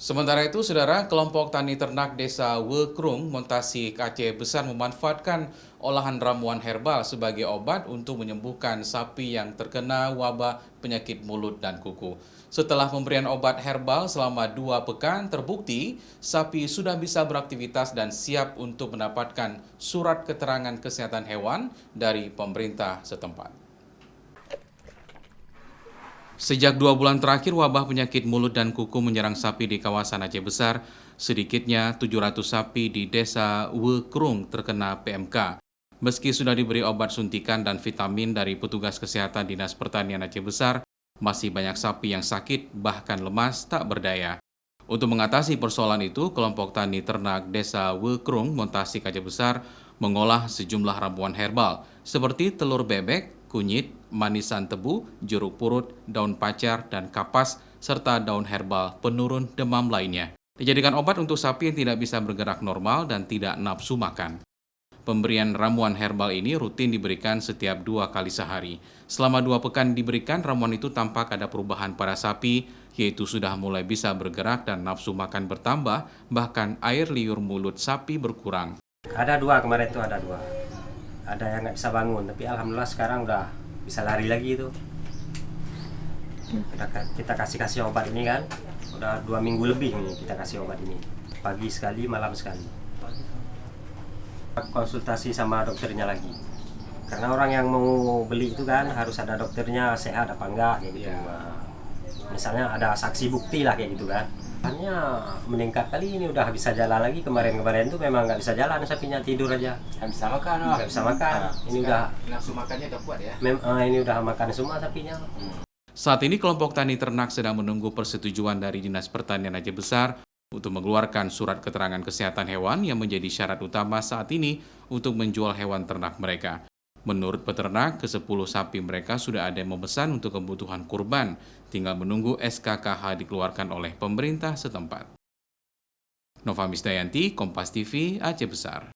Sementara itu, saudara, kelompok tani ternak desa Wekrung, Montasik, Aceh Besar memanfaatkan olahan ramuan herbal sebagai obat untuk menyembuhkan sapi yang terkena wabah penyakit mulut dan kuku. Setelah pemberian obat herbal selama 2 pekan, terbukti sapi sudah bisa beraktivitas dan siap untuk mendapatkan surat keterangan kesehatan hewan dari pemerintah setempat. Sejak 2 bulan terakhir, wabah penyakit mulut dan kuku menyerang sapi di kawasan Aceh Besar. Sedikitnya 700 sapi di desa Wekrung terkena PMK. Meski sudah diberi obat suntikan dan vitamin dari petugas kesehatan Dinas Pertanian Aceh Besar, masih banyak sapi yang sakit, bahkan lemas, tak berdaya. Untuk mengatasi persoalan itu, kelompok tani ternak desa Wekrung, Montasik, Aceh Besar mengolah sejumlah ramuan herbal seperti telur bebek, kunyit, manisan tebu, jeruk purut, daun pacar, dan kapas, serta daun herbal penurun demam lainnya. Dijadikan obat untuk sapi yang tidak bisa bergerak normal dan tidak nafsu makan. Pemberian ramuan herbal ini rutin diberikan setiap 2 kali sehari. Selama 2 pekan diberikan, ramuan itu tampak ada perubahan pada sapi, yaitu sudah mulai bisa bergerak dan nafsu makan bertambah, bahkan air liur mulut sapi berkurang. Ada 2 kemarin tuh, ada 2. Ada yang nggak bisa bangun, tapi alhamdulillah sekarang udah bisa lari lagi itu. Kita kasih obat ini kan, udah 2 minggu lebih nih kita kasih obat ini. Pagi sekali, malam sekali. Konsultasi sama dokternya lagi, karena orang yang mau beli itu kan harus ada dokternya sehat apa enggak kayak gitu. Nah, misalnya ada saksi bukti lah kayak gitu kan. Hanya meningkat kali ini, udah bisa jalan lagi. Kemarin tuh memang nggak bisa jalan, sapinya tidur aja. Nggak bisa makan, Nggak bisa makan. Ini udah nafsu makannya udah kuat ya. Ini udah makan semua sapinya. Saat ini kelompok tani ternak sedang menunggu persetujuan dari Dinas Pertanian Aceh Besar untuk mengeluarkan surat keterangan kesehatan hewan yang menjadi syarat utama saat ini untuk menjual hewan ternak mereka. Menurut peternak, ke-10 sapi mereka sudah ada yang memesan untuk kebutuhan kurban, tinggal menunggu SKKH dikeluarkan oleh pemerintah setempat. Nova Misdayanti, Kompas TV, Aceh Besar.